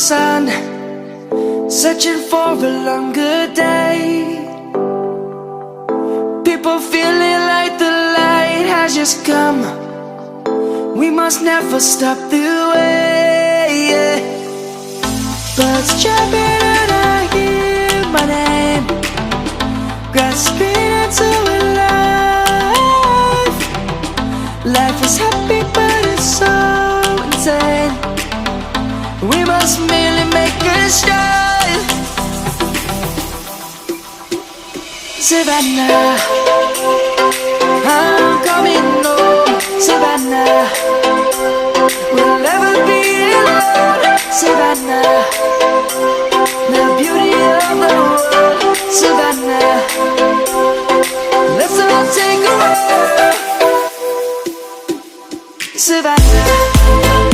sun, searching for a longer day. People feeling like the light has just come. We must never stop the way, yeah. Birds chirping and I hear my name, grasping into a life. Life is happy but it's so insane. We must merely make a start. Savannah, I'm coming home. Savannah, we'll never be alone. Savannah, the beauty of the world. Savannah, let's all take a walk. Savannah.